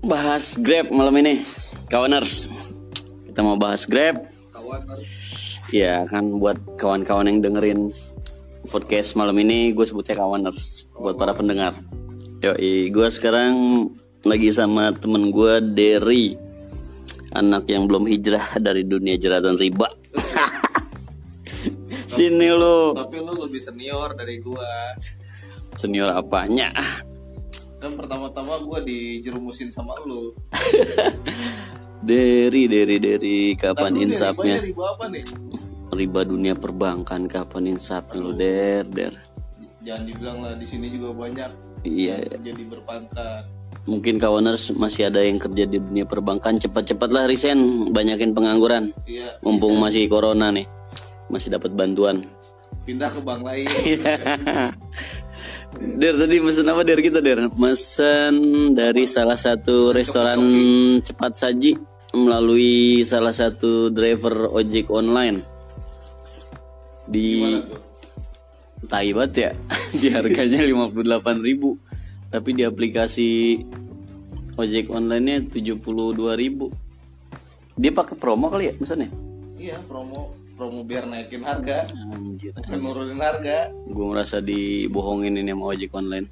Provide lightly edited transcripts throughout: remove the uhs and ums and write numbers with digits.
bahas Grab malam ini, kawaners. Kita mau bahas Grab. Ya kan, buat kawan-kawan yang dengerin podcast malam ini, gue sebutnya kawaners buat para pendengar. Yoi, gue sekarang lagi sama temen gue Derry, anak yang belum hijrah dari dunia jeratan riba. Sini lu. Tapi lu lebih senior dari gue. Senior apanya? Kan pertama-tama gue dijerumusin sama lu. Derry, kapan insapnya? Riba apa nih? Riba dunia perbankan, kapan insapnya lu, Der? Jangan dibilang lah, di sini juga banyak. Iya. Jadi berpangkat. Mungkin kawaners masih ada yang kerja di dunia perbankan, cepat-cepatlah resign, banyakin pengangguran. Iya. Mumpung masih corona nih, masih dapat bantuan. Pindah ke bank lain. Der, tadi mesen apa Der kita Der? Mesen dari salah satu restoran cepat saji melalui salah satu driver ojek online di Taibat ya. Di harganya 58.000, tapi di aplikasi ojek online-nya 72.000. Dia pakai promo kali ya misalnya? Iya, promo biar naikin harga. Anjir. Menurunin harga. Gue merasa dibohongin ini sama ojek online.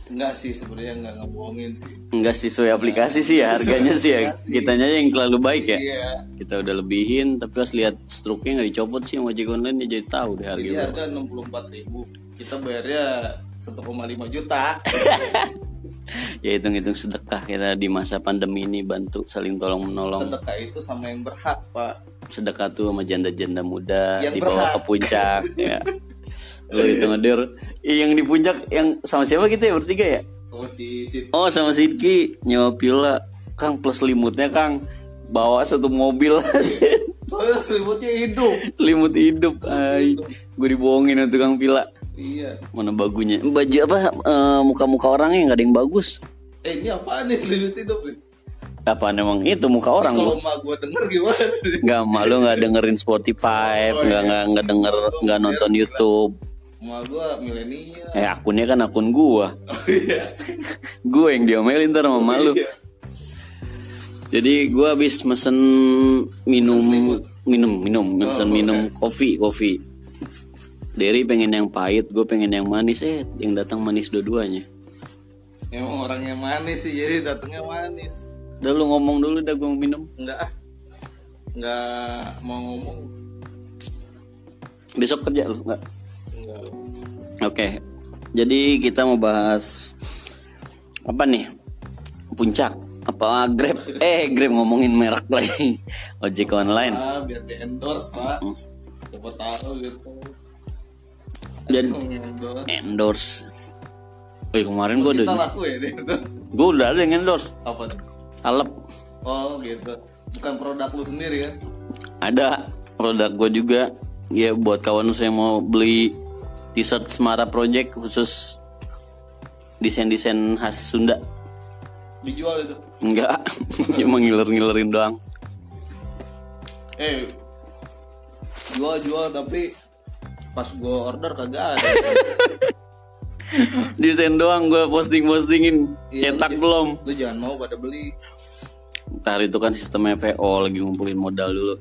Enggak sih, sebenarnya enggak ngebohongin sih. Enggak sih, sesuai aplikasi sih ya harganya sih ya. Kitanya yang terlalu baik ya. Iya. Kita udah lebihin, tapi pas lihat struknya nggak dicopot sih sama ojek online, dia jadi tahu deh harga. Jadi harga 64.000. Kita bayarnya 1,5 juta. Ya hitung-hitung sedekah kita di masa pandemi ini, bantu saling tolong menolong. Sedekah itu sama yang berhak, Pak. Sedekah tuh sama janda-janda muda Yang dibawa berhak. ke puncak ya. Lo itu ngedir yang di puncak yang sama siapa kita ya, bertiga ya? Oh, si Oh sama Sidki nyewa pila Kang, plus selimutnya Kang, bawa satu mobil. oh, selimutnya hidup. Selimut hidup. Ay, gue dibohongin sama tukang pila. Iya. Mana bagunya? Baju apa? Muka-muka orangnya nggak ada yang bagus. Ini apaan nih selimut hidup nih? Apaan emang itu muka orang Kalau lu? emak gue denger gimana? Nggak, malu nggak dengerin Spotify, nggak denger, nggak nonton YouTube. Emak gue milenial. Akunnya kan akun gua. Oh iya. Gue yang diomelin ntar sama malu. Jadi gue habis mesen minum kopi. Derry pengen yang pahit, gue pengen yang manis. Yang datang manis dua-duanya. Emang orangnya manis sih, jadi datangnya manis. Udah lu ngomong dulu, dah gue mau minum. Enggak mau ngomong. Besok kerja lu nggak? Enggak. Oke. Jadi kita mau bahas apa nih? Puncak apa Grab? Grab, ngomongin merek lagi. Ojek online. Biar di endorse, Pak. Siapa tahu gitu. Dan Endorse. endorse. Kemarin gue Kita udah laku ya di endorse. gue udah ada yang endorse. Apa tuh? Alep. Oh gitu. Bukan produk lu sendiri kan? Ada produk gue juga. Ya buat kawan saya mau beli t-shirt Semara Project khusus desain-desain khas Sunda. Dijual itu. Enggak, cuma ngiler-ngilerin doang. Jual tapi pas gue order kagak ada. Desain doang gue postingin. Iya, Cetak belum. Lu jangan mau pada beli. Ntar itu kan sistem FPO, lagi ngumpulin modal dulu.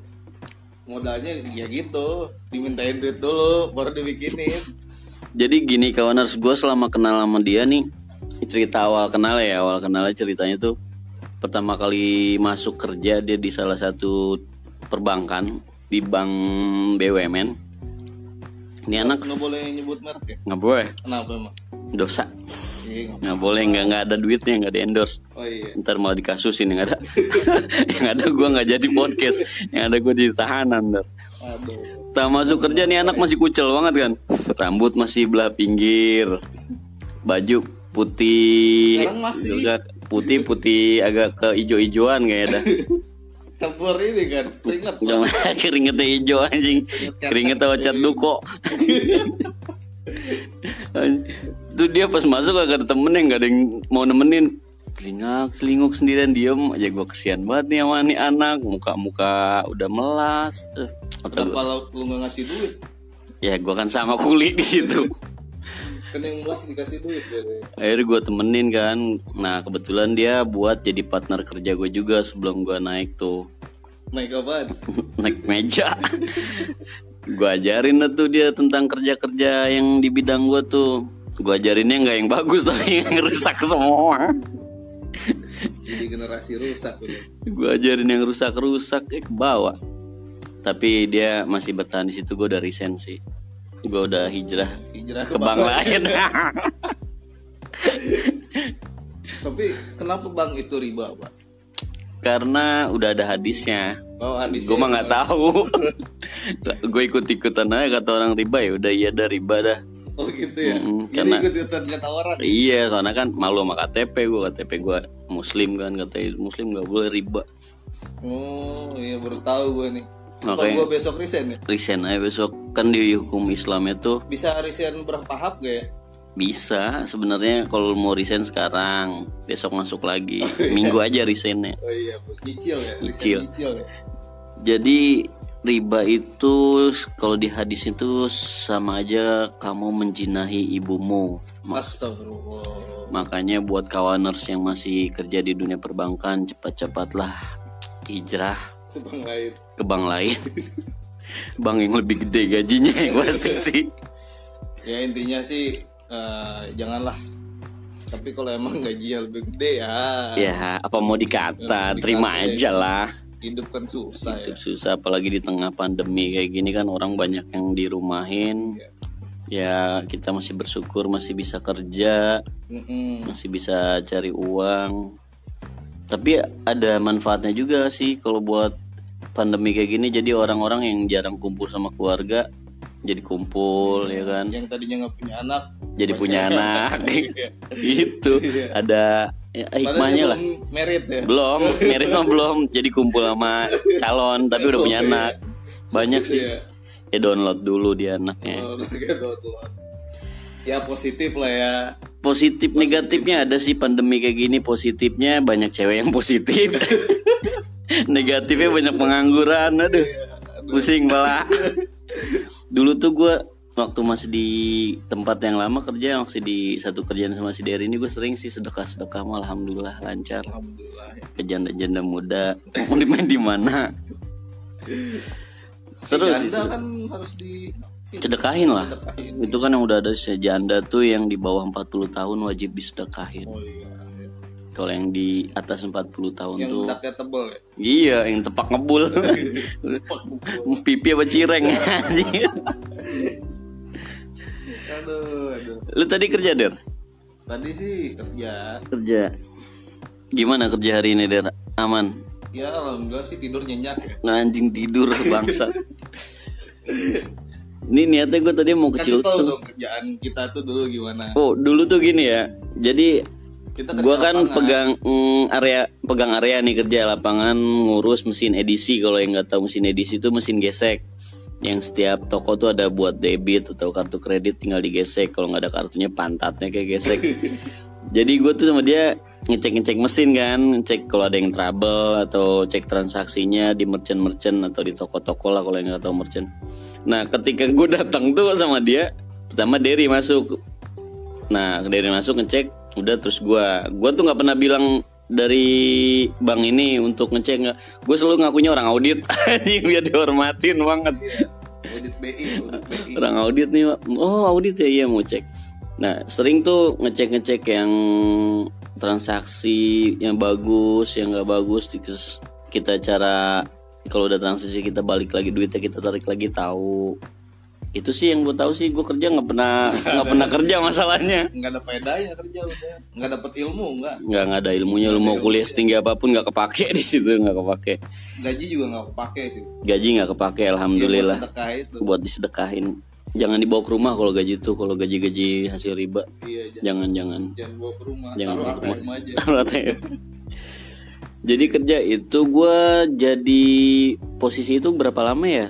Modalnya ya gitu, dimintain duit dulu baru dibikinin. Jadi gini kawaners, gue selama kenal sama dia nih, cerita awal kenalnya ceritanya tuh pertama kali masuk kerja dia di salah satu perbankan, di bank BUMN. Ini anak Nggak boleh nyebut merek ya? nggak boleh, Kenapa emang? dosa. Iya, Nggak boleh, nggak ada duitnya, nggak di endorse. oh iya. Ntar malah dikasusin yang ada. Yang ada gue nggak jadi podcast, yang ada gue jadi tahanan ntar. Aduh. Tak masuk kerja nih anak masih kucel banget kan, rambut masih belah pinggir, baju putih, Sekarang masih. juga putih agak ke ijo-ijoan kayak ada. Campur ini kan, keringet. Jangan keringetnya hijau anjing, keringetnya ocat duko. Tuh dia pas masuk gak ada temen yang gak ada yang mau nemenin, selinguk sendirian diem aja. Gue kesian banget nih sama nih anak, muka udah melas. Kenapa lu nggak ngasih duit? Ya gue kan sama kuli di situ. Kan yang melas dikasih duit deh. Akhirnya gue temenin kan. Nah kebetulan dia buat jadi partner kerja gue juga sebelum gue naik tuh. Naik apaan? Naik meja. Gue ajarin lah tuh dia tentang kerja-kerja yang di bidang gue tuh. Gue ajarinnya nggak yang bagus tapi yang rusak semua. Jadi generasi rusak udah. Gue ajarin yang rusak-rusak ke bawah. Tapi dia masih bertahan di situ. Gue udah resign sih. Gue udah hijrah ke bank lain. Tapi kenapa bank itu riba, Pak? Karena udah ada hadisnya. Oh, hadisnya. Gue mah nggak tahu. Gue ikut-ikutan aja kata orang riba, ya udah iya dah riba dah. Oh gitu ya. Jadi Karena ikut-ikutan kata orang. iya, karena kan malu sama KTP gue muslim kan, katanya muslim nggak boleh riba. Oh iya, baru tahu gue nih. Apa Makanya- gue besok resign ya? Resign aja besok, kan di hukum Islam itu Bisa resign bertahap gak ya? bisa sebenarnya. Kalau mau resign sekarang, besok masuk lagi, minggu aja resignnya. Oh iya, nyicil ya. Nyicil. Nyicil ya. Jadi riba itu kalau di hadis itu sama aja kamu menjinahi ibumu. Astagfirullah. Makanya buat kawaners yang masih kerja di dunia perbankan, cepat-cepatlah hijrah Itu bang lain. ke bank lain. Bank yang lebih gede gajinya yang pasti sih. Ya intinya sih janganlah. Tapi kalau emang gajinya lebih gede ya. Ya apa mau dikata, terima aja lah. Hidup kan susah ya. Hidup susah apalagi di tengah pandemi kayak gini kan, orang banyak yang dirumahin. Ya kita masih bersyukur masih bisa kerja, masih bisa cari uang. Tapi ada manfaatnya juga sih kalau buat pandemi kayak gini. Jadi orang-orang yang jarang kumpul sama keluarga jadi kumpul, ya kan. Yang tadinya nggak punya anak Jadi punya anak. Itu ada ya, hikmahnya lah. Merit ya. Belum, merit mah belum. Jadi kumpul sama calon tapi udah punya anak. Banyak sih. Ya download dulu dia anaknya. Oh, gitu tuh. Ya positif lah ya. Positif negatifnya ada sih pandemi kayak gini. Positifnya banyak cewek yang positif. Negatifnya banyak pengangguran. Aduh, pusing malah. Dulu tuh gue waktu masih di tempat yang lama kerja, masih di satu kerjaan sama si Dery ini, gue sering sih sedekah mah, alhamdulillah lancar. Alhamdulillah ya. Ke janda-janda muda mau dimain di mana. Seru sih. Janda Seru. kan harus di Sedekahin lah. sedekahin. Itu kan yang udah ada janda tuh yang di bawah 40 tahun wajib disedekahin. Oh iya. Kalau yang di atas 40 tahun Yang tuh daknya tebel ya. iya, yang tepak ngebul. Pipi apa cireng. Aduh. Lu tadi kerja, Der? Tadi sih kerja. Kerja. Gimana kerja hari ini, Der? Aman? Ya alhamdulillah sih tidur nyenyak ya. Nah, anjing tidur bangsa. Ini niatnya gue tadi mau Kasih kecil tahu tuh. dong kerjaan kita tuh dulu gimana. Oh, dulu tuh gini ya. Jadi Kita gua kan lapangan. pegang area nih, kerja lapangan, ngurus mesin edisi. Kalau yang nggak tahu mesin edisi itu mesin gesek. Yang setiap toko tuh ada buat debit atau kartu kredit, tinggal digesek. Kalau nggak ada kartunya pantatnya kayak gesek. Jadi gue tuh sama dia ngecek mesin kan, ngecek kalau ada yang trouble atau cek transaksinya di merchant atau di toko-toko lah kalau yang nggak tahu merchant. Nah ketika gue datang tuh sama dia, pertama Dery masuk. Nah Dery masuk ngecek, udah terus gue tuh nggak pernah bilang dari bank ini untuk ngecek, nggak. Gue selalu ngakunya orang audit. Biar dihormatin banget. Audit BI. Orang audit nih, oh audit ya, iya mau cek. Nah sering tuh ngecek yang transaksi yang bagus, yang nggak bagus, terus kita cara kalau udah transaksi kita balik lagi duitnya, kita tarik lagi, tahu. Itu sih yang gue tahu sih. Gue kerja nggak pernah kerja masalahnya. Nggak ada faedahnya kerja udah. Nggak dapat ilmu Nggak ada ilmunya. Lu mau kuliah setinggi apapun nggak kepake di situ, nggak kepake. Gaji juga nggak kepake sih. Gaji nggak kepake, alhamdulillah. Buat sedekah itu. Buat disedekahin. Jangan dibawa ke rumah kalau gaji tuh, kalau gaji hasil riba. Iya, Jangan. jangan bawa ke rumah. Jangan Taruh bawa ke ATM aja. Taruh ATM. Jadi kerja itu gue jadi posisi itu berapa lama ya?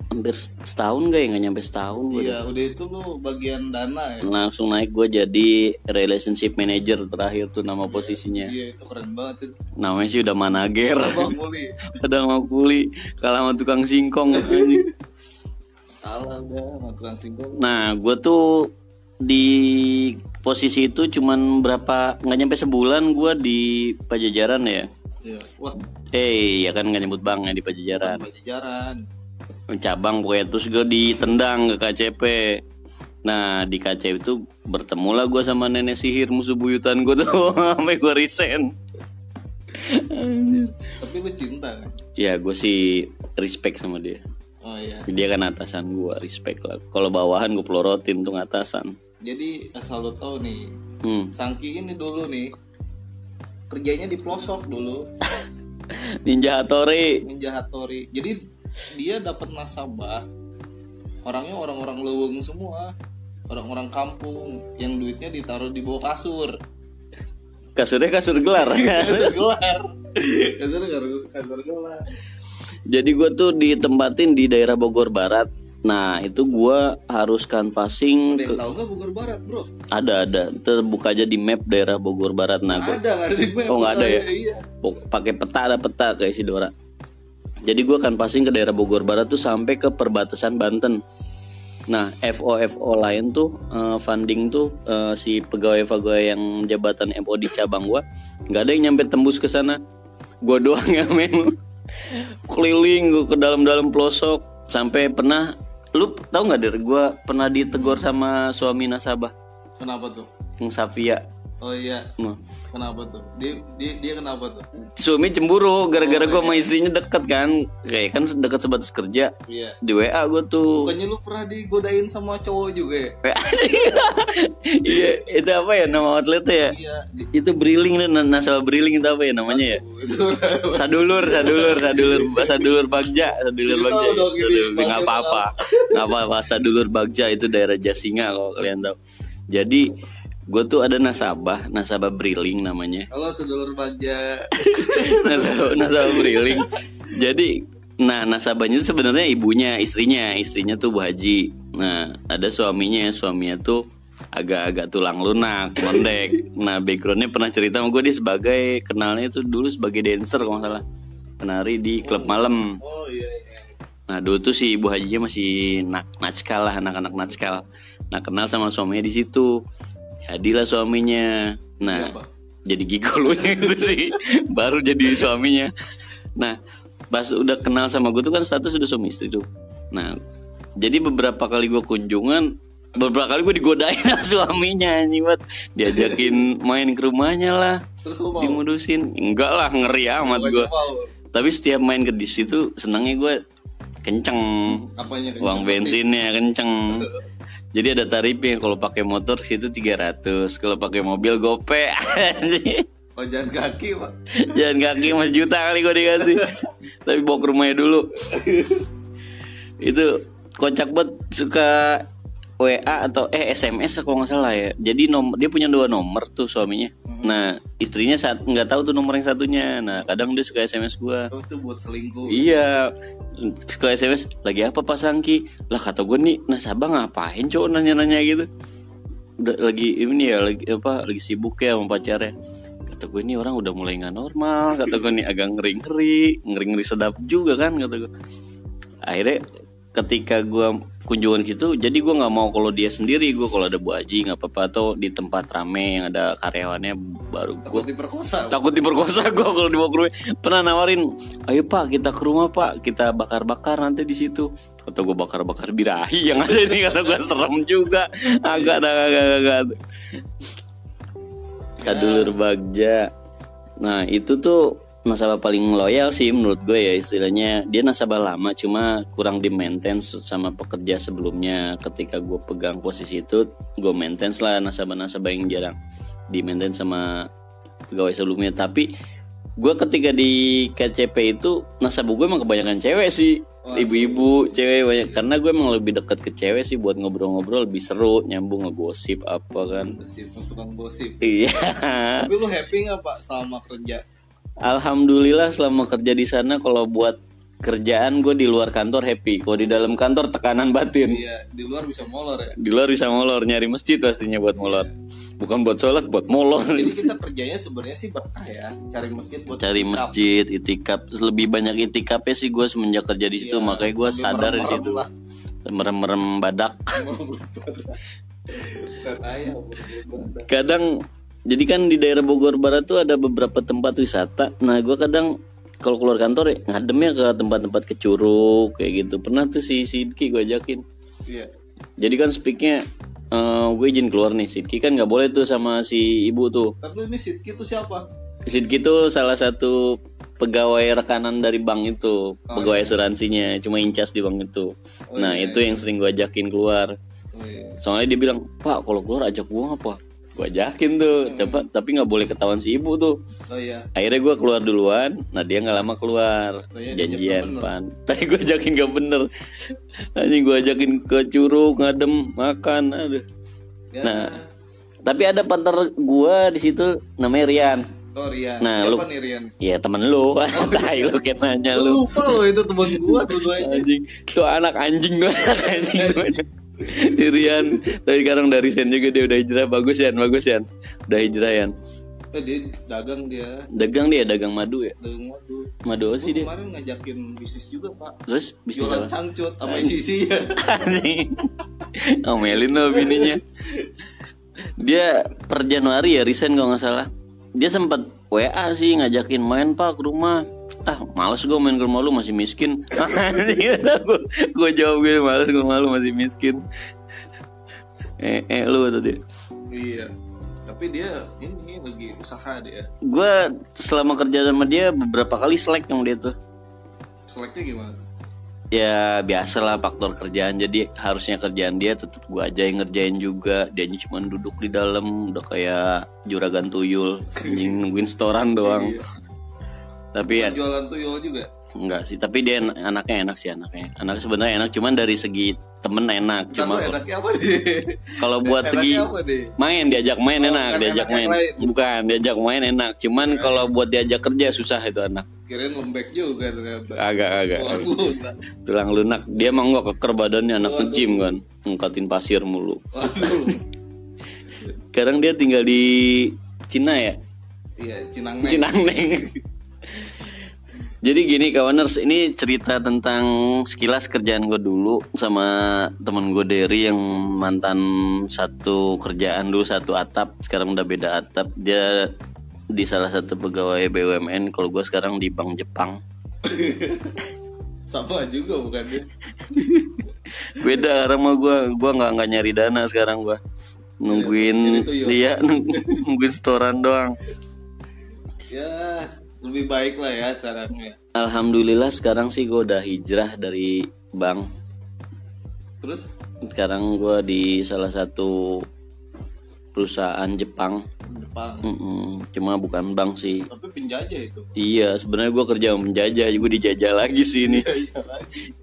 Hampir setahun nggak nyampe setahun gue. Iya, udah itu lu bagian dana ya. Langsung naik gue jadi relationship manager terakhir tuh nama posisinya. Iya, itu keren banget itu. Namanya sih udah manager. Bang Muli. Padahal mau kuli, kalah sama tukang singkong. Salah udah, maturan singkong. Nah gue tuh di posisi itu cuman nggak nyampe sebulan gue di Pajajaran ya. Iya. Wah, Ya kan nggak nyebut bang ya di Pajajaran. Pajajaran. Cabang pokoknya, terus gue ditendang ke KCP. Nah di KCP itu bertemulah gue sama nenek sihir musuh buyutan gue tuh sampai gue resign. Tapi lu cinta kan? Ya gue sih respect sama dia. Oh iya. Dia kan atasan gue, respect lah. Kalau bawahan gue pelorotin tuh atasan. Jadi asal lo tahu nih, Sangki ini dulu nih kerjanya di pelosok dulu. Ninja Hattori. Jadi dia dapat nasabah, orangnya orang-orang leweng semua, orang-orang kampung yang duitnya ditaruh di bawah kasur. Kasurnya kasur gelar. Kasur gelar. Jadi gue tuh ditempatin di daerah Bogor Barat. Nah itu gue harus canvassing. Ada yang tahu nggak Bogor Barat, bro? Ada. Terbuka aja di map daerah Bogor Barat. Nah, nggak ada di map. Oh nggak ada ya? Iya. Pakai peta, ada peta kayak si Dora. Jadi gue canvassing ke daerah Bogor Barat tuh sampai ke perbatasan Banten. Nah FO lain tuh funding tuh si pegawai-pegawai yang jabatan FO di cabang gue nggak ada yang nyampe tembus ke sana. Gue doang ya men. Keliling gue ke dalam-dalam pelosok sampai pernah. Lu tahu nggak Der? Gue pernah ditegur sama suami nasabah. Kenapa tuh? Yang Safia. Oh iya. Nah. Kenapa tuh? Dia kenapa tuh? Suami cemburu gara-gara gue sama istrinya deket kan. Kayak kan deket sebatas kerja. Iya. Di WA gue tuh. Bukannya lu pernah digodain sama cowok juga ya? Iya, itu apa ya nama outletnya ya? Iya. Itu Briling dan nasabah Briling itu apa ya namanya ya? Sadulur Bagja. Nggak apa-apa. Sadulur Bagja itu daerah Jasinga kalau kalian tahu. Jadi gue tuh ada nasabah Briling namanya. Halo sedulur Bagja. nasabah Briling. Jadi nasabahnya itu sebenarnya istrinya tuh Bu Haji. Nah ada suaminya tuh agak tulang lunak, mondek. Nah backgroundnya pernah cerita sama gue, dia kenalnya itu dulu sebagai dancer kalau nggak salah, penari di klub malam. Oh iya. Nah dulu tuh si Ibu Hajinya masih natskal lah, anak-anak natskal. Nah kenal sama suaminya di situ. Jadilah suaminya. Nah jadi gigolonya itu sih baru jadi suaminya. Nah pas udah kenal sama gue tuh kan status udah suami istri tuh. Nah jadi beberapa kali gue kunjungan, beberapa kali gue digodain sama suaminya nih, buat diajakin main ke rumahnya lah. Terus lu mau? Dimudusin. Enggak lah, ngeri amat gue. Tapi setiap main ke dis itu senangnya gue kenceng. Apanya kenceng? Uang bensinnya kenceng. Jadi ada tarifnya, kalau pakai motor situ 300, kalau pakai mobil gope. Oh jalan kaki pak? Jalan kaki mas juta kali gue dikasih. Tapi bawa ke rumahnya dulu. Itu kocak banget, suka WA atau SMS kalau nggak salah ya. Jadi dia punya 2 nomor tuh suaminya. Nah istrinya nggak tahu tuh nomor yang satunya. Nah kadang dia suka SMS gue. Oh itu buat selingkuh. Iya, suka SMS. Lagi apa Pak Sangki? Lah kata gue nih nasabah ngapain cowok nanya-nanya gitu. Udah lagi ini ya, lagi sibuk ya sama pacarnya. Kata gue ini orang udah mulai nggak normal. Kata gue nih agak ngeri sedap juga kan kata gue. Akhirnya ketika gue kunjungan gitu, jadi gue nggak mau kalau dia sendiri, gue kalau ada Bu Haji nggak apa-apa, atau di tempat rame yang ada karyawannya baru gue takut diperkosa gue kalau dibawa ke rumah. Pernah nawarin, ayo Pak kita ke rumah Pak, kita bakar-bakar nanti di situ. Atau gue bakar-bakar birahi yang ada ini, kata gue serem juga. Agak. Sadulur Bagja. Nah itu tuh nasabah paling loyal sih menurut gue ya, istilahnya dia nasabah lama cuma kurang di maintenance sama pekerja sebelumnya. Ketika gue pegang posisi itu, gue maintenance lah nasabah-nasabah yang jarang di maintenance sama pegawai sebelumnya. Tapi gue ketika di KCP itu nasabah gue emang kebanyakan cewek sih. Ibu-ibu cewek banyak, karena gue emang lebih dekat ke cewek sih, buat ngobrol-ngobrol lebih seru, nyambung, ngegosip apa kan. Tukang gosip. Iya. Tapi lu happy nggak Pak selama kerja? Alhamdulillah selama kerja di sana, kalau buat kerjaan gue di luar kantor happy. Kalau di dalam kantor tekanan batin. Iya, di luar bisa molor ya. Di luar bisa molor, nyari masjid pastinya buat molor. Bukan buat sholat, buat molor. Jadi kita kerjanya sebenarnya sih berkah ya, cari masjid buat cari itikaf. Masjid, itikaf. Lebih banyak itikafnya sih gue semenjak kerja di situ, makanya gue sadar di situ. Merem-merem badak. Bukan ayam. Kadang jadi kan di daerah Bogor Barat tuh ada beberapa tempat wisata. Nah gue kadang kalau keluar kantor ya ngademnya ke tempat-tempat ke Curug kayak gitu. Pernah tuh si Sidki gue ajakin. Iya. Jadi kan speaknya gue izin keluar nih. Sidki kan nggak boleh tuh sama si ibu tuh. Tapi ini Sidki itu siapa? Sidki tuh salah satu pegawai rekanan dari bank itu, pegawai asuransinya, cuma incas di bank itu. Nah itu yang sering gue ajakin keluar. Oh, iya. Soalnya dia bilang, Pak kalau keluar ajak gue apa? Gue ajakin tuh, coba tapi nggak boleh ketahuan si ibu tuh. Oh iya. Akhirnya gue keluar duluan, nah dia nggak lama keluar, iya, janjian pan. Tapi gue ajakin gak bener, anjing gue ajakin ke Curug ngadem makan, aduh. Ya. Nah, tapi ada partner gue di situ namanya Rian. Oh Rian. Nah, Siapa lu- nih Rian? Ya temen lu, tai lu kayak nanya lu. Lupa lo itu teman gua dua-duanya. Anjing, tuh anak anjing gue, anak anjing gue. Rian, tapi sekarang dari Sen juga dia udah hijrah, bagus ya, udah hijrah ya. Dia dagang dia. Dagang madu ya. Dagang madu. Madu apa sih Gua dia? kemarin ngajakin bisnis juga pak. Terus bisnis Jualan apa? cangcut sama isi-isinya. Anjing. Ngomelin lo bininya. Dia per Januari ya resign kalau nggak salah. Dia sempat WA sih ngajakin main pak ke rumah. Ah males gue main ke rumah lu masih miskin. Gue jawab gue males ke rumah lu masih miskin. Lu tadi. Iya. Tapi dia ini lagi usaha dia. Gue selama kerja sama dia beberapa kali slack yang dia tuh. Seleknya gimana? Ya biasalah faktor kerjaan, jadi harusnya kerjaan dia tetap gue aja yang ngerjain juga. Dianya cuma duduk di dalam udah kayak juragan tuyul anjing nungguin setoran doang. Tapi ya Jualan tuyul juga. enggak sih, tapi dia anaknya enak sih anaknya sebenarnya enak, cuman dari segi temen enak. Cuma Cuma enaknya apa deh? kalau buat segi Enaknya apa deh? main diajak main enak, bukan diajak enak main yang lain. bukan diajak main enak, cuman kalau buat diajak kerja susah itu anak. Kirain lembek juga ternyata. Agak Tulang lunak. tulang lunak. Dia mah nggak keker badannya, anak nge-gym kan, ngangkatin pasir mulu. Waduh. Sekarang dia tinggal di Cina ya, Iya, Cinangneng. Cinangneng. Jadi gini kawaners, ini cerita tentang sekilas kerjaan gue dulu sama temen gue Derry yang mantan satu kerjaan dulu satu atap, sekarang udah beda atap. Dia di salah satu pegawai BUMN, kalau gue sekarang di Bank Jepang. Sama juga bukan dia? Beda karena gue nggak nyari dana sekarang, gue nungguin dia nungguin setoran doang. Ya, lebih baik lah ya sekarang ya. Alhamdulillah sekarang sih gue udah hijrah dari bank. Terus Sekarang gue di salah satu perusahaan Jepang. Jepang. Cuma bukan bank sih. Tapi penjajah itu. Iya sebenarnya gue kerja sama penjajah, gue dijajah lagi sih ini.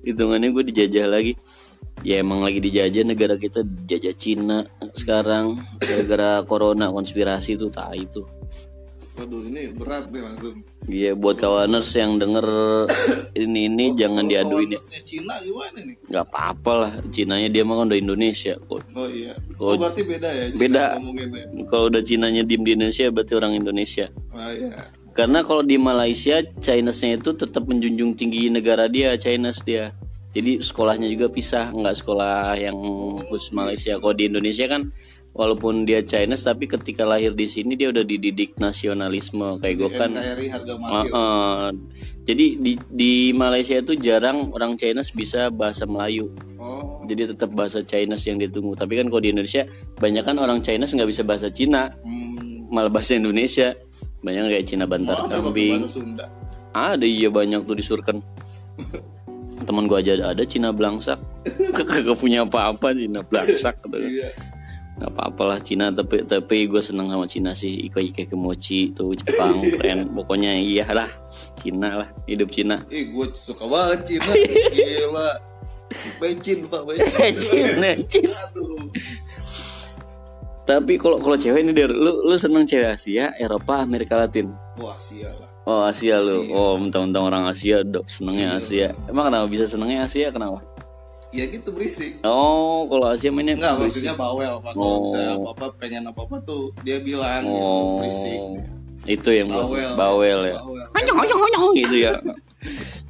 Hitungannya gue dijajah lagi. Ya emang lagi dijajah negara kita, dijajah Cina sekarang gara-gara corona, konspirasi tuh tai itu. Waduh ini berat nih langsung. Iya buat kawaners yang denger ini jangan diaduin ya. Kawanusnya Cina gimana nih? Gak apa-apa lah, Cinanya dia mah kan udah Indonesia kok. Oh iya. Oh, Berarti beda ya? Cina beda. ngomonginnya. Kalau udah Cinanya diem di Indonesia berarti orang Indonesia. Oh iya. Karena kalau di Malaysia, Chinese-nya itu tetap menjunjung tinggi negara dia, Chinese dia. Jadi sekolahnya juga pisah, nggak sekolah yang khusus Malaysia. Kalau di Indonesia kan, walaupun dia Chinese, tapi ketika lahir di sini dia udah dididik nasionalisme kayak gue kan. NKRI harga mati. Jadi di Malaysia itu jarang orang Chinese bisa bahasa Melayu. Oh. Jadi tetap bahasa Chinese yang ditunggu. Tapi kan kalau di Indonesia, banyak kan orang Chinese nggak bisa bahasa Cina, malah bahasa Indonesia. Banyak kayak Cina Bantar Ada pakai Kambing. bahasa Sunda. Ada iya banyak tuh di Surken. Teman gua aja ada Cina Blangsak. Kagak punya apa-apa Cina Blangsak tuh. Iya. Gak apa-apalah Cina, tapi gue seneng sama Cina sih. Ika Kimochi tuh Jepang keren. Pokoknya iyalah Cina lah, hidup Cina. Gue suka banget Cina. Gila. Becin pak, becin. Cina. Aduh. Tapi kalau cewek ini Der, lu seneng cewek Asia, Eropa, Amerika Latin? Wah sial lah. Oh Asia lu. Oh mentang-mentang orang Asia dok senengnya Asia. Emang kenapa bisa senengnya Asia? Kenapa? Ya gitu berisik. Oh kalau Asia mainnya Enggak berisik. maksudnya bawel pak. Kalau misalnya apa-apa pengen apa-apa tuh dia bilang gitu, berisik. Itu yang Bawel. bawel ya. Bawel. Honyong gitu ya.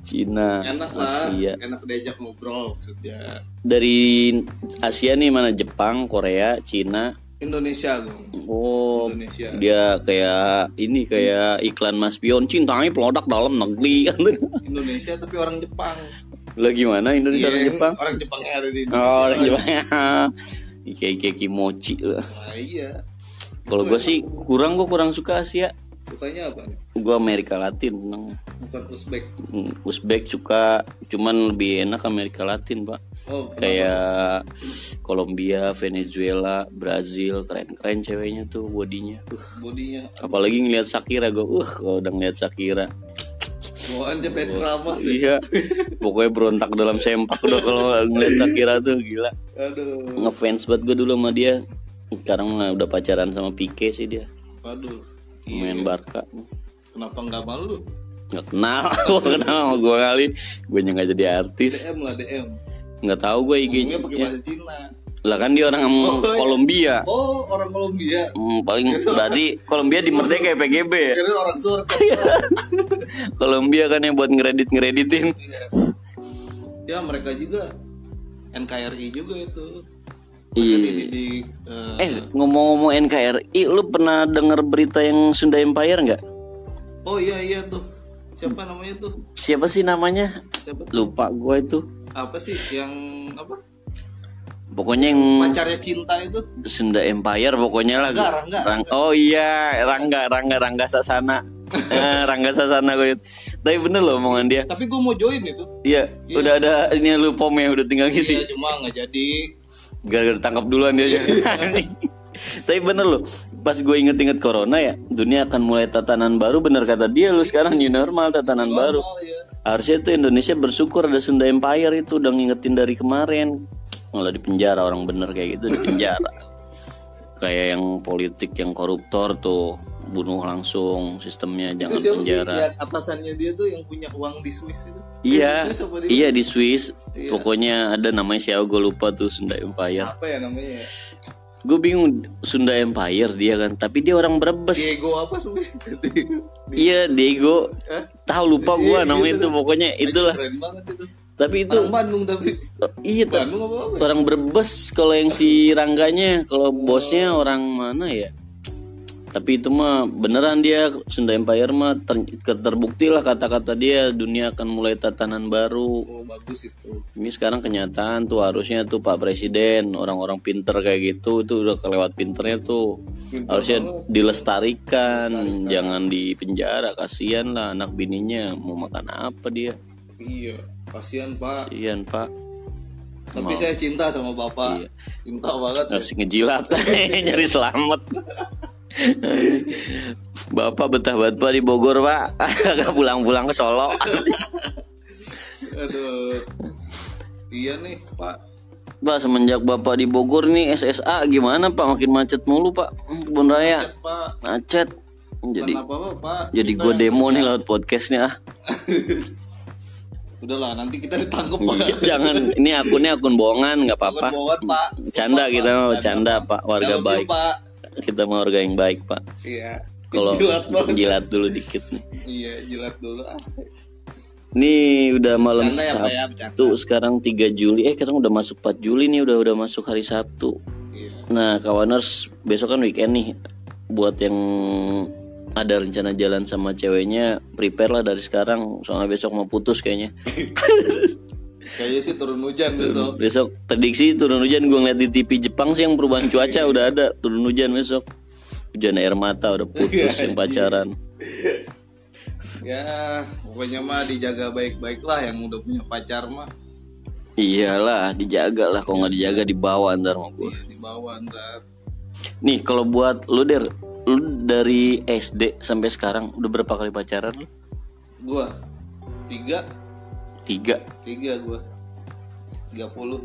Cina, Enak lah, Asia. enak diajak ngobrol maksudnya. Dari Asia nih mana? Jepang, Korea, Cina. Indonesia Gong. Oh, Indonesia. dia kayak ini kayak iklan Mas Pion, cintanya produk dalam negeri. Indonesia tapi orang Jepang. Lah gimana Indonesia orang Iya, Jepang? Orang Jepang yang ada di Indonesia. Oh, orang Jepang. Kayak kimochi lah. Nah, iya. Kalau gue sih kurang suka Asia. Sukanya apa nih? Gue Amerika Latin seneng. Bukan Uzbek. Uzbek suka, cuman lebih enak Amerika Latin pak. Oh, kenapa? Kayak Kolombia, Venezuela, Brazil, keren-keren ceweknya tuh bodinya. Bodinya Apalagi ngeliat Shakira gue, kalau udah ngeliat Shakira, bawaan jepit ramas ya. iya, pokoknya berontak dalam sempak udah kalau ngeliat Shakira tuh gila. Aduh. Ngefans banget gue dulu sama dia. Sekarang mah udah pacaran sama Pique sih dia, Aduh. main Barca. Kenapa nggak malu? Nggak kenal, gue kenal sama gue kali, gue nggak jadi artis. DM lah DM. Nggak tahu gue IG-nya. Ngomongnya pakai bahasa Cina. Lah kan dia orang Kolombia. Oh, orang Kolombia. Paling berarti Kolombia di Merdeka ya PGB ya. Kira orang surga. Kolombia kan yang buat ngereditin. Ya mereka juga NKRI juga itu. Iya. Di Ngomong-ngomong NKRI, lu pernah denger berita yang Sunda Empire nggak? Oh iya tuh. Siapa namanya tuh? Siapa sih namanya? Siapa tuh? Lupa gue itu. Apa sih yang apa? Pokoknya yang Pacarnya cinta itu? Sunda Empire pokoknya lah. Rangga. Oh iya, Rangga Sasana. Rangga Sasana gue. Tapi bener loh omongan dia. Tapi gue mau join itu. Iya, udah ada ini lu pomnya udah tinggal ngisi. Iya, cuma nggak jadi. Gara-gara ditangkap duluan dia. Tapi bener loh, pas gue inget-inget corona ya, dunia akan mulai tatanan baru. Bener kata dia, lu sekarang new normal, tatanan baru. Ya. Harusnya tuh Indonesia bersyukur ada Sunda Empire itu udah ngingetin dari kemarin. Malah di penjara orang bener kayak gitu di penjara. Kayak yang politik yang koruptor tuh bunuh langsung sistemnya, jangan Itu siapa penjara. sih? Yang atasannya dia tuh yang punya uang di Swiss itu. Iya, Di Swiss apa di iya di Swiss. Iya. Pokoknya ada namanya siapa gue lupa tuh Sunda Empire. apa ya namanya? Gue bingung Sunda Empire dia kan, tapi dia orang Brebes. Diego apa namanya? Iya Diego. Tahu lupa gue namanya itu pokoknya itulah. Keren banget itu. Tapi itu Orang Bandung tapi. iya Bandung apa? orang Brebes kalau yang si Rangganya, kalau bosnya orang mana ya? Tapi itu mah beneran dia Sunda Empire mah terbukti lah kata-kata dia dunia akan mulai tatanan baru. Oh bagus itu. Ini sekarang kenyataan tuh harusnya tuh Pak Presiden orang-orang pinter kayak gitu itu udah kelewat pinternya tuh. Harusnya dilestarikan, jangan di penjara, kasihan lah anak bininya mau makan apa dia. Iya, kasihan Pak. Kasihan Pak. Tapi saya cinta sama Bapak. Iya. Cinta banget. Harus ngejilat nyari selamat. Bapak betah banget Pak di Bogor Pak. Gak pulang-pulang ke Solo. Aduh. Iya nih Pak. Pak semenjak Bapak di Bogor nih SSA gimana Pak? Makin macet mulu Pak. Kebun Raya Macet, Pak. macet. Jadi Kenapa Pak? jadi gue demo nih lewat podcastnya. Udahlah nanti kita ditangkap Iya, Pak. jangan, ini akunnya akun bohongan nggak apa-apa. Bohongan, Pak. Canda Sumpah, kita Pak. mau canda Pak, warga Dalam baik. yuk, Pak. Kita mau warga yang baik Pak. Iya. Kalau Jilat banget. jilat dulu dikit nih. Iya, jilat dulu. Ini udah malam Bercanda ya, Pak, ya, Sabtu, sekarang 3 Juli. Sekarang udah masuk 4 Juli nih, udah masuk hari Sabtu. Iya. Nah, kawaners, besok kan weekend nih. Buat yang ada rencana jalan sama ceweknya, prepare lah dari sekarang. Soalnya besok mau putus kayaknya. Kayaknya sih turun hujan besok. Besok prediksi turun hujan. Gue ngeliat di TV Jepang sih yang perubahan cuaca udah ada turun hujan besok. Hujan air mata udah putus yang pacaran. Ya, pokoknya mah dijaga baik-baik lah yang udah punya pacar mah. Iyalah, dijaga lah. Kalau nggak dijaga dibawa ntar sama gue. Iya, di bawah ntar. Nih kalau buat lu lu dari SD sampai sekarang udah berapa kali pacaran lu? Gua 3 3. gua. 30.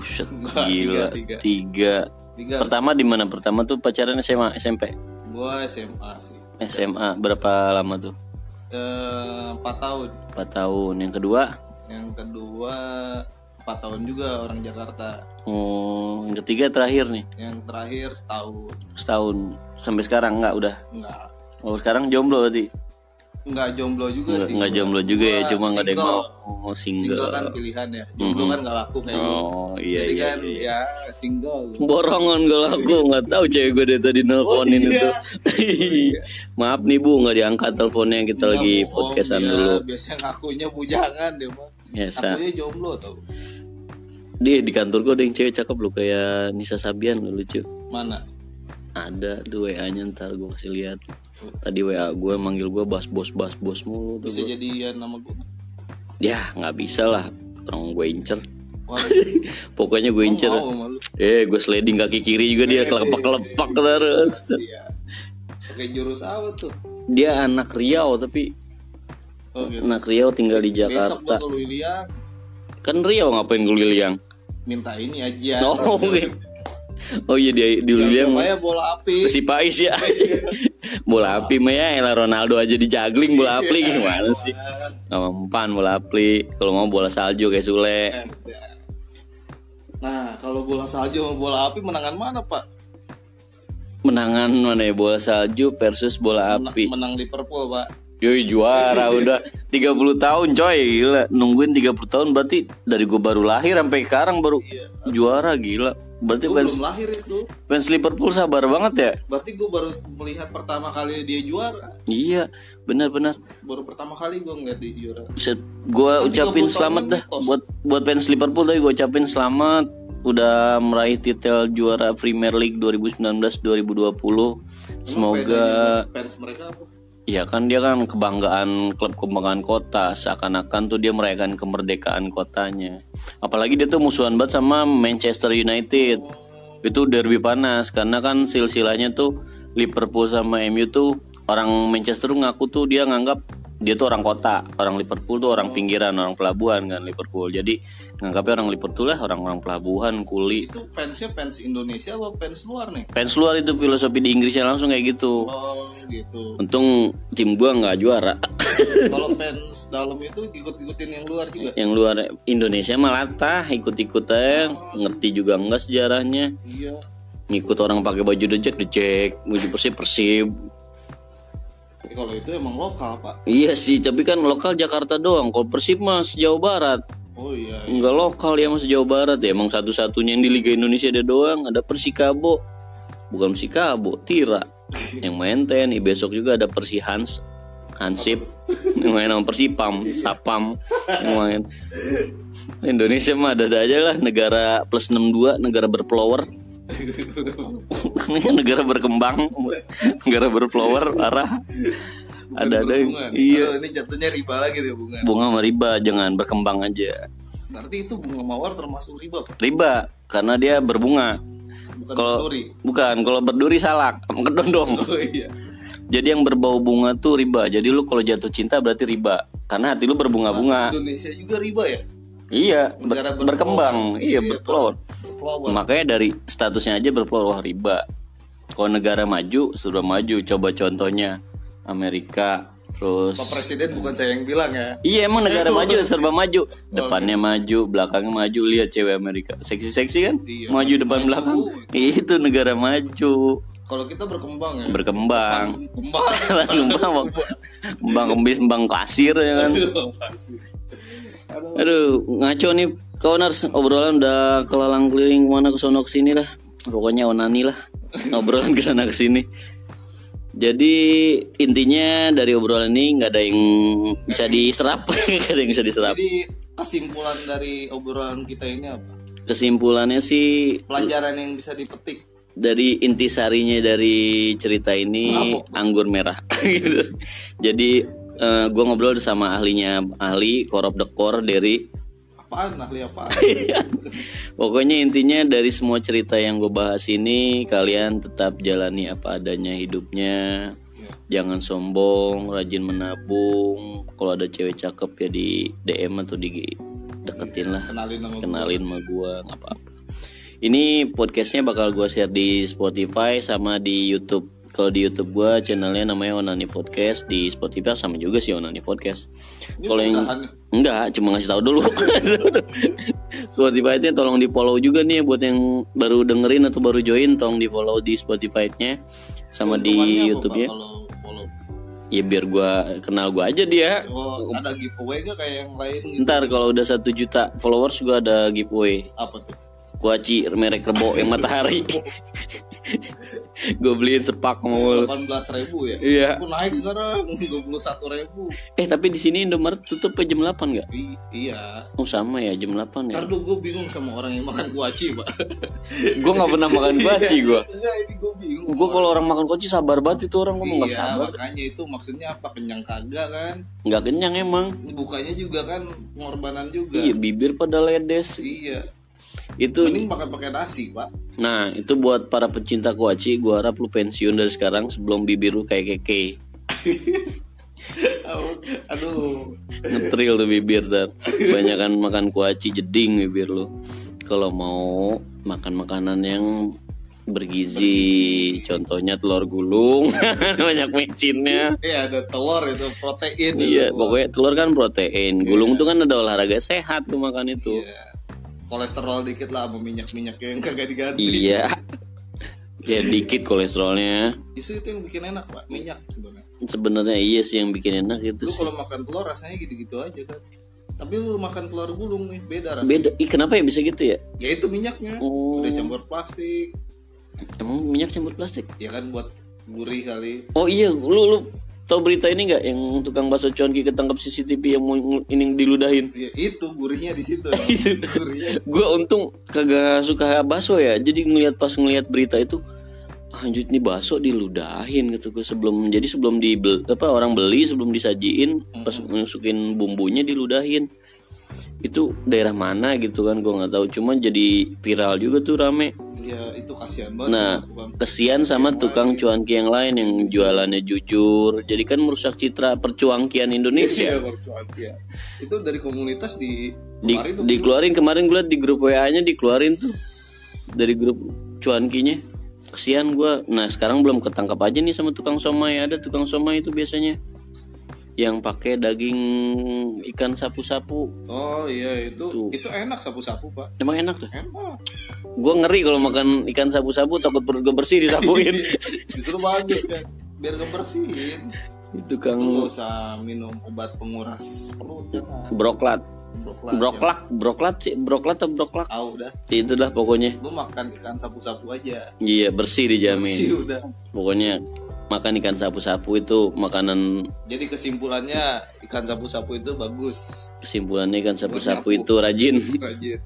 Shit, Enggak, gila. tiga. 3. Pertama di mana? Pertama tuh pacaran SMA, SMP. Gua SMA sih. SMA berapa lama tuh? 4 tahun. 4 tahun. Yang kedua? Yang kedua 4 tahun juga orang Jakarta. Oh, yang ketiga terakhir nih. Yang terakhir setahun. Setahun. Sampai sekarang enggak udah. Enggak. Oh, sekarang jomblo berarti. Nggak jomblo juga sih. Nggak jomblo juga ya, cuma nggak ada yang single. mau Single kan pilihan ya. Jomblo kan nggak laku kayak gitu. Oh iya Jadi iya. kan ya single. Borongan kalau aku nggak tahu cewek gue dari tadi nelponin itu. Maaf nih Bu, nggak diangkat teleponnya, kita lagi podcastan dulu. Biasanya ngakunya bujangan deh mah. Biasa. Ngakunya jomblo tau. Dia di kantor gue ada yang cewek cakep loh, kayak Nisa Sabian loh, lucu. Mana? Ada tuh WA-nya, ntar gue kasih lihat. Tadi WA gue manggil gue bas bos mulu tuh. Bisa jadian nama gue. Ya nggak bisa lah, orang gue incer. Waduh. Pokoknya gue incer. Mau sama lu. Gue sliding kaki kiri juga dia kelepak terus. Iya. Pakai jurus apa tuh? Dia anak Riau tapi Oh gitu. anak Riau tinggal di Besok Jakarta. gua ke Luiliang Kan Riau ngapain gue Liliang? minta ini aja. Oh, oke. Oh iya dia di Liliang. Supaya bola api. Si Pais ya. Bola api mah ya elah Ronaldo aja di juggling bola api gimana sih? Gak mempan bola api. Kalau mau bola salju kayak Sule. Nah, kalau bola salju sama bola api menangan mana, Pak? Menangan mana ya, bola salju versus bola api? Menang Liverpool, Pak. Yoi juara udah 30 tahun coy, gila. Nungguin 30 tahun berarti dari gue baru lahir sampai sekarang baru juara, gila. Berarti Gue fans belum lahir itu. Liverpool sabar banget ya. Berarti gue baru melihat pertama kali dia juara. Iya, benar-benar. Baru pertama kali gue ngeliat dia juara. Gue ucapin 30 selamat tahun dah mitos. buat fans Liverpool, tadi gue ucapin selamat udah meraih titel juara Premier League 2019-2020. Semoga Fans mereka apa? ya kan dia kan kebanggaan, klub kebanggaan kota, seakan-akan tuh dia merayakan kemerdekaan kotanya. Apalagi dia tuh musuhan banget sama Manchester United. Itu derby panas karena kan silsilahnya tuh Liverpool sama MU tuh, orang Manchester tuh ngaku tuh dia nganggap dia tuh orang kota, orang Liverpool tuh orang pinggiran, orang pelabuhan kan Liverpool. Jadi nganggapnya orang Liverpool lah orang-orang pelabuhan, kuli. Itu fansnya fans Indonesia apa fans luar nih? Fans luar itu filosofi di Inggrisnya langsung kayak gitu. Oh gitu. Untung tim gua nggak juara. Kalau fans dalam itu ikut-ikutin yang luar juga. Yang luar Indonesia mah latah, ikut-ikut aja, ngerti juga enggak sejarahnya. Iya. Ngikut orang pakai baju dejek, baju Persib. Kalau itu emang lokal, Pak. Iya sih, tapi kan lokal Jakarta doang. Kalau Persib mas Jawa Barat. Oh iya. Enggak lokal ya mas Jawa Barat ya. Emang satu-satunya yang di Liga Indonesia ada doang. Ada Persikabo. Bukan Persikabo, Tira. Yang main TNI. Besok juga ada Hansip. Yang main sama Persipam, Sapam. Yang main. Indonesia mah ada aja lah. Negara plus 62, negara berplower. Negara berkembang, negara berflower parah. Ada iya. Ini jatuhnya riba lagi deh bunga. Bunga sama riba, jangan berkembang aja. Berarti itu bunga mawar termasuk riba, Pak? Riba karena dia berbunga. Bukan Kalau berduri. bukan, kalau berduri salak sama kedondong. Oh iya. Jadi yang berbau bunga tuh riba. Jadi lu kalau jatuh cinta berarti riba karena hati lu berbunga-bunga. Indonesia juga riba ya? Iya, Negara berkembang. Iya, berflower. Berflower. Makanya dari statusnya aja berflower, wah riba. Kalau negara maju sudah maju, coba contohnya Amerika, terus Pak Presiden bukan saya yang bilang ya. iya emang negara maju serba maju, depannya maju, belakangnya maju. Lihat cewek Amerika, seksi-seksi kan, Iya, maju depan maju. belakang. Itu negara maju, Kalau kita berkembang ya. berkembang. Kembang. Kembang kembis, kembang kasir ya kan. Aduh, ngaco nih kawaners, obrolan udah kelalang keliling mana kesono kesini lah. Pokoknya onani lah, obrolan kesana kesini. Jadi intinya dari obrolan ini nggak ada yang bisa diserap, nggak ada yang bisa diserap. Jadi kesimpulan dari obrolan kita ini apa? Kesimpulannya sih Pelajaran yang bisa dipetik. dari intisarinya dari cerita ini anggur merah. Gitu. Jadi gue ngobrol sama ahli korop dekor dari Apaan? Ahli apaan? pokoknya intinya dari semua cerita yang gue bahas ini, kalian tetap jalani apa adanya hidupnya. Jangan sombong, rajin menabung. Kalau ada cewek cakep ya di DM atau di deketin lah, kenalin sama gue, nggak apa-apa. Ini podcastnya bakal gue share di Spotify sama di YouTube. Kalau di YouTube gue channelnya namanya Onani Podcast, di Spotify sama juga sih Onani Podcast. Kalau yang enggak, cuma ngasih tahu dulu. Spotify-nya tolong di follow juga nih buat yang baru dengerin atau baru join, tolong di follow di Spotify-nya sama di YouTube-nya. Ya biar kenal gua aja dia. Oh, ada giveaway gak kayak yang lain gitu? Ntar kalau udah 1 juta followers gua ada giveaway. Apa tuh? Kuaci merek Rebo yang matahari. Gue beliin sepak mau. 18.000 ya? Iya. Aku naik sekarang 21.000. Tapi di sini Indomaret tutup jam 8 nggak? Iya. Oh sama ya jam 8 ya. Ntar dulu gue bingung sama orang yang makan kuaci, Pak. Gue nggak pernah makan kuaci gue. Enggak, ini gue bingung. Gue kalau orang makan kuaci sabar banget, itu orang ngomong nggak Iya, sabar. makanya itu maksudnya apa? Kenyang kagak kan? Nggak kenyang emang. Bukanya juga kan pengorbanan juga. Iya, bibir pada ledes. Iya. Itu. Mending makan pakai nasi, Pak. Nah itu buat para pecinta kuaci, gue harap lu pensiun dari sekarang sebelum bibir lu kayak keke. Aduh. Ngetril tuh bibir tar. Banyakan makan kuaci jeding bibir lu. Kalau mau makan makanan yang bergizi, contohnya telur gulung, banyak micinnya. Iya, ada telur itu protein. Iya, pokoknya telur kan protein. Gulung tuh kan ada olahraga sehat lu makan itu. Iya. Kolesterol dikit lah sama minyak-minyak yang kagak diganti. Iya. Ya dikit kolesterolnya. Itu yang bikin enak, Pak, minyak sebenarnya. Sebenarnya iya sih yang bikin enak itu Lu sih. kalau makan telur rasanya gitu-gitu aja kan. Tapi lu makan telur gulung nih beda rasanya. Beda. Kenapa ya bisa gitu ya? Ya itu minyaknya. Oh. Udah campur plastik. Emang minyak campur plastik? Ya kan buat gurih kali. Oh iya, lu tahu berita ini nggak yang tukang bakso cuanki ketangkap CCTV yang mau ini diludahin? Ya itu gurihnya di situ. Itu. Gurihnya. Gue untung kagak suka bakso ya, jadi pas ngelihat berita itu, anjir nih bakso diludahin gitu gue sebelum orang beli sebelum disajiin pas masukin bumbunya diludahin. Itu daerah mana gitu kan gue nggak tahu, cuman jadi viral juga tuh rame. Ya itu kasihan banget. Nah, sama tukang. kesian sama tukang cuanki yang lain yang jualannya jujur. Jadi kan merusak citra percuankian Indonesia. Iya, bercuanki ya. Itu dari komunitas kemarin tuh Dikeluarin kemarin gue liat di grup WA-nya dikeluarin tuh dari grup cuankinya. Kesian gue. Nah sekarang belum ketangkap aja nih sama tukang somai. Ada tukang somai itu biasanya yang pakai daging ikan sapu-sapu. Oh iya itu Tuh. itu enak sapu-sapu, Pak. Emang enak tuh. Enak. Gue ngeri kalau makan ikan sapu-sapu, takut perut gue bersih disapuin. Justru bagus kan. Biar ngebersihin. Itu kang Lu gak usah minum obat penguras perut jangan. broklat. Broklat atau broklak? Ah udah. Itu dah pokoknya. Lu makan ikan sapu-sapu aja. Iya bersih dijamin. Sih udah. Pokoknya makan ikan sapu-sapu itu makanan. Jadi kesimpulannya ikan sapu-sapu itu bagus. Kesimpulannya ikan sapu-sapu Nyapu. itu rajin. Rajin.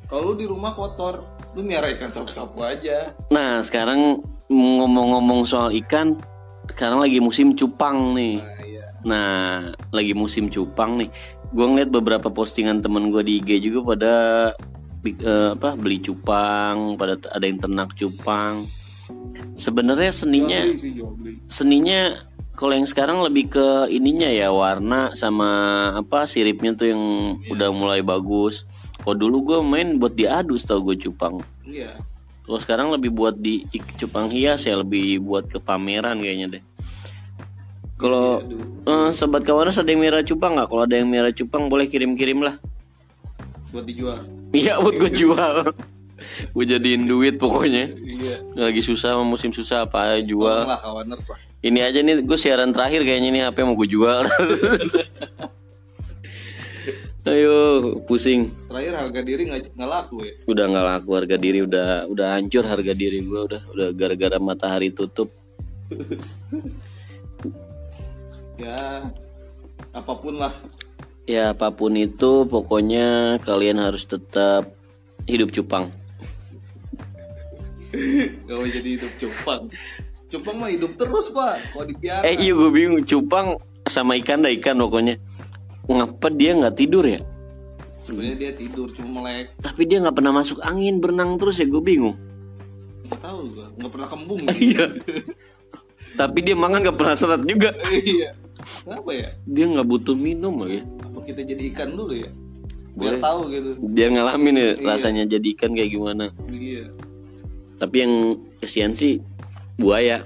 Kalau lu di rumah kotor, lu miara ikan sapu-sapu aja. Nah sekarang ngomong-ngomong soal ikan, sekarang lagi musim cupang nih. Nah, iya. Nah lagi musim cupang nih. Gue ngeliat beberapa postingan temen gue di IG juga pada beli cupang, pada ada yang ternak cupang. Sebenarnya Jual beli. seninya kalau yang sekarang lebih ke ininya ya, warna sama siripnya tuh yang udah mulai bagus. Kalau dulu gue main buat diadu setahu gue cupang. Iya. Kalau sekarang lebih buat di cupang hias ya, lebih buat ke pameran kayaknya deh. Kalau sobat kawanas ada yang merah cupang nggak? Kalau ada yang merah cupang boleh kirim-kirim lah. Buat dijual. Iya buat gue jual. Gue jadiin duit pokoknya. Iya. Lagi susah, musim susah apa aja jual. Tolonglah kawaners lah. Ini aja nih gue siaran terakhir kayaknya nih HP mau gue jual. Ayo pusing. Terakhir harga diri nggak laku ya. Udah nggak laku harga diri, udah hancur harga diri gue udah gara-gara matahari tutup. Ya apapun lah. Ya apapun itu pokoknya kalian harus tetap hidup cupang. Gak mau jadi hidup cupang. Cupang mah hidup terus, Pak. Kalau dipiara. Iya gue bingung, cupang sama ikan pokoknya. Ngapa dia nggak tidur ya? Sebenarnya dia tidur cuma melek. Tapi dia nggak pernah masuk angin, berenang terus ya, gue bingung. Nggak tahu gua, nggak pernah kembung. Iya. Tapi dia makan nggak pernah seret juga. Iya. Kenapa ya? Dia nggak butuh minum lagi. Apa kita jadi ikan dulu ya? Biar tahu gitu. Dia ngalamin ya rasanya jadi ikan kayak gimana. Iya. Tapi yang kesian sih buaya.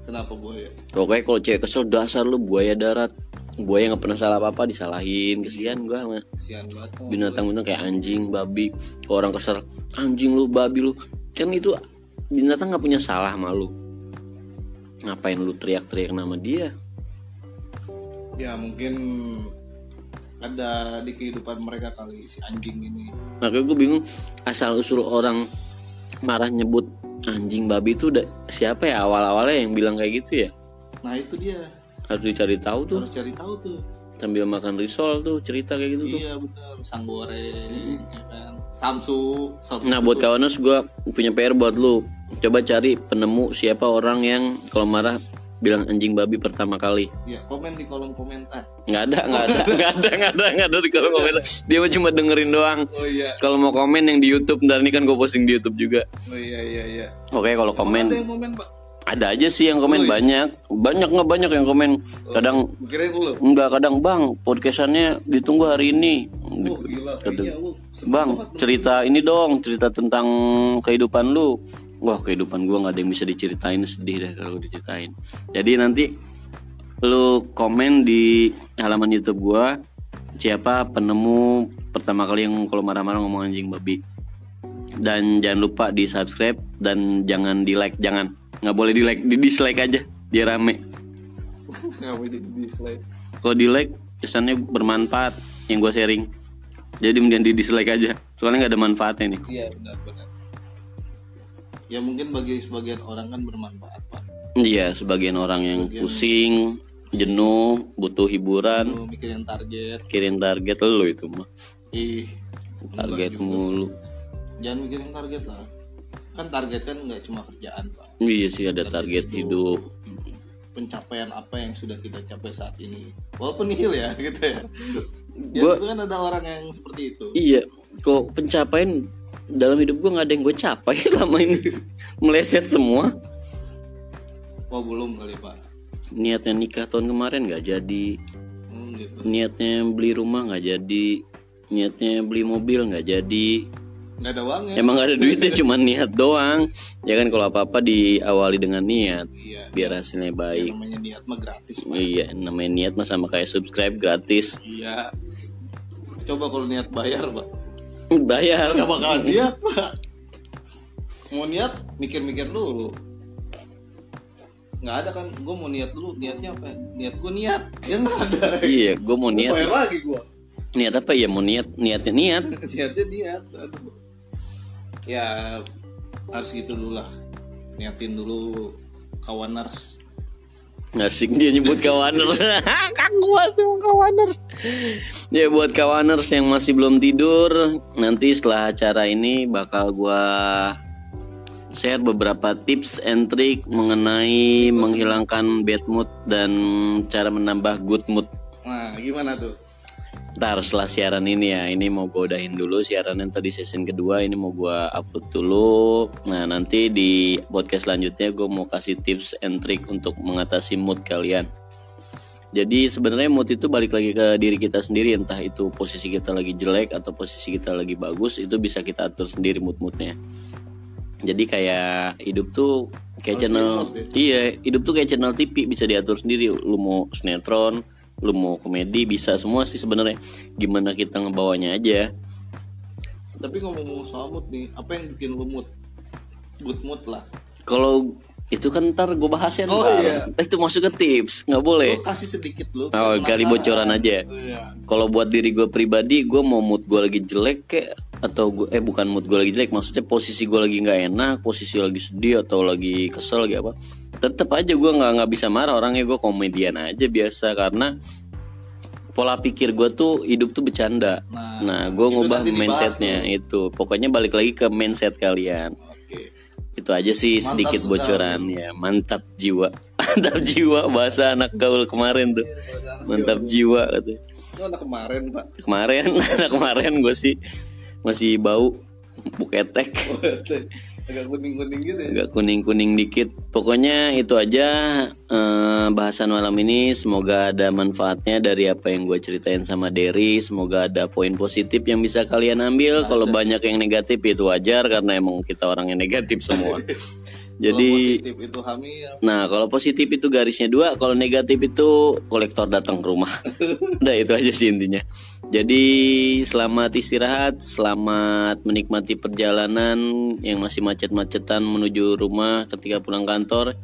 Kenapa buaya? Pokoknya kalau cewek kesel, dasar lu buaya darat. Buaya nggak pernah salah apa-apa disalahin. Kesian gua sama Kasihan banget. binatang-binatang kayak anjing, babi. Kalau orang kesel, anjing lu, babi lu. Kan itu binatang nggak punya salah sama lu. Ngapain lu teriak-teriak nama dia? Ya mungkin ada di kehidupan mereka kali si anjing ini. Makanya gue bingung asal usul orang marah nyebut anjing babi itu udah siapa ya awal-awalnya yang bilang kayak gitu ya? Nah itu dia, Harus dicari tahu tuh. harus cari tahu tuh. Sambil makan risol tuh cerita kayak gitu tuh. Iya benar, pisang goreng, ya kan. Samsu. Nah buat kawaners gue punya PR buat lu. Coba cari penemu siapa orang yang kalau marah bilang anjing babi pertama kali. Ya komen di kolom komentar. Nggak ada di kolom komentar. Dia mah cuma dengerin doang. Oh iya. Kalau mau komen yang di YouTube, ntar ini kan gue posting di YouTube juga. Oh iya. Oke kalau komen Ada yang komen pak? ada aja sih yang komen banyak nggak banyak yang komen. Kadang Kirain lu. enggak, kadang bang podcastannya ditunggu hari ini. Oh gila. Kayaknya lu. Bang cerita ini dong, cerita tentang kehidupan lu. Wah kehidupan gua nggak ada yang bisa diceritain, sedih deh kalau diceritain. Jadi nanti lu komen di halaman YouTube gua siapa penemu pertama kali yang kalau marah-marah ngomong anjing babi. Dan jangan lupa di subscribe dan jangan di like, nggak boleh di like, di dislike aja biar rame. Nggak boleh di dislike. Kalau di like kesannya bermanfaat yang gua sharing. Jadi mending di dislike aja, soalnya nggak ada manfaatnya nih. Iya benar. Ya mungkin bagi sebagian orang kan bermanfaat pak. Iya, sebagian orang yang pusing, jenuh, butuh hiburan, Lu mikirin target. kirim target lu itu mah. Ih. Target enggak juga mulu. sih. Jangan mikirin target lah. Kan target kan nggak cuma kerjaan pak. Iya sih ada target hidup. Pencapaian apa yang sudah kita capai saat ini. Walaupun nihil ya gitu ya. Ya Gua- itu kan ada orang yang seperti itu. Iya, kok pencapaian dalam hidup gue nggak ada yang gue capai lama ini. Meleset semua. Oh belum kali pak. Niatnya nikah tahun kemarin nggak jadi. Gitu. Niatnya beli rumah nggak jadi. Niatnya beli mobil nggak jadi. Nggak ada uangnya. Emang gak ada duitnya, cuma niat doang. Ya kan kalau apa-apa diawali dengan niat, Iya. biar hasilnya baik. Namanya niat mah gratis pak. Iya, namanya niat mah sama kayak subscribe gratis. Iya. Coba kalau niat bayar pak. Bayar. Nggak bakalan niat pak. Mau niat mikir-mikir dulu. Nggak ada kan. Gue mau niat dulu. Niatnya apa? Niat gue niat. Ya nggak ada. Iya, gue mau niat. Bayar lagi gue. Niat apa ya? Mau niatnya niat. Niatnya niat. Aduh. Ya harus gitu dulu lah. Niatin dulu kawaners. Ngasik dia nyebut kawaners. Kaku banget tuh kawaners. Ya buat kawaners yang masih belum tidur, nanti setelah acara ini bakal gua share beberapa tips and trick mengenai menghilangkan bad mood dan cara menambah good mood. Nah gimana tuh? Ntar setelah siaran ini ya, ini mau gue udahin dulu siaran yang tadi season kedua, ini mau gue upload dulu. Nah nanti di podcast selanjutnya gue mau kasih tips and trick untuk mengatasi mood kalian. Jadi sebenarnya mood itu balik lagi ke diri kita sendiri, entah itu posisi kita lagi jelek atau posisi kita lagi bagus, itu bisa kita atur sendiri mood-moodnya. Jadi kayak hidup tuh kayak channel, iya hidup tuh kayak channel TV, bisa diatur sendiri. Lu mau sinetron, lu mau komedi, bisa semua sih sebenarnya. Gimana kita ngebawanya aja. Tapi ngomong-ngomong soal mood nih, apa yang bikin lu mood? Good mood lah. Kalau itu kan ntar gue bahas ya Oh, ntar. iya. Itu masuk ke tips, nggak boleh. Lu kasih sedikit lu. Oh, kali bocoran aja. Iya. Kalau buat diri gue pribadi, gue mau mood gue lagi jelek kayak, atau gue bukan mood gue lagi jelek, maksudnya posisi gue lagi nggak enak, posisi lagi sedih atau lagi kesel lagi apa, tetap aja gue nggak bisa marah orangnya. Gue komedian aja biasa, karena pola pikir gue tuh hidup tuh bercanda. Nah gue ngubah nanti dibahas mindsetnya itu. Pokoknya balik lagi ke mindset kalian. Oke. Itu aja sih sedikit bocoran ya. Mantap jiwa. Mantap jiwa, bahasa anak gaul kemarin tuh. Mantap jiwa katanya. Itu anak kemarin pak. Kemarin gue sih masih bau buketek, Agak kuning-kuning gitu ya. agak kuning-kuning dikit. Pokoknya itu aja bahasan malam ini. Semoga ada manfaatnya dari apa yang gue ceritain sama Derry. Semoga ada poin positif yang bisa kalian ambil. Kalau banyak yang negatif itu wajar, karena emang kita orang yang negatif semua. Jadi Positif itu hamil. nah kalau positif itu garisnya 2, kalau negatif itu kolektor datang ke rumah. Udah itu aja sih intinya. Jadi selamat istirahat, selamat menikmati perjalanan yang masih macet-macetan menuju rumah ketika pulang kantor.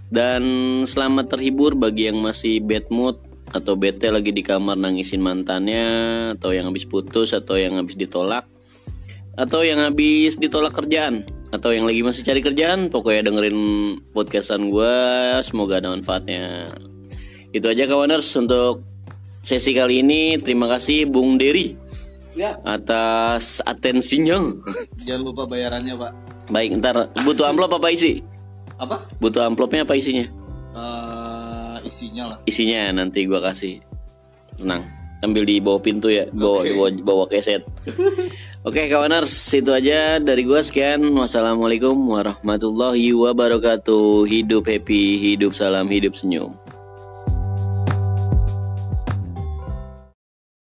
Dan selamat terhibur bagi yang masih bad mood atau bete lagi di kamar nangisin mantannya, atau yang habis putus, atau yang habis ditolak, atau yang habis ditolak kerjaan, atau yang lagi masih cari kerjaan. Pokoknya dengerin podcastan gue, semoga ada manfaatnya. Itu aja kawaners untuk sesi kali ini. Terima kasih Bung Dery atas atensinya. Jangan lupa bayarannya, Pak. Baik, ntar butuh amplop apa isi? Apa? Butuh amplopnya apa isinya? Isinya lah. Isinya nanti gua kasih. Tenang, ambil di bawah pintu ya, bawa keset. Oke kawaners, itu aja dari gua. Sekian, wassalamualaikum warahmatullahi wabarakatuh. Hidup happy, hidup salam, hidup senyum.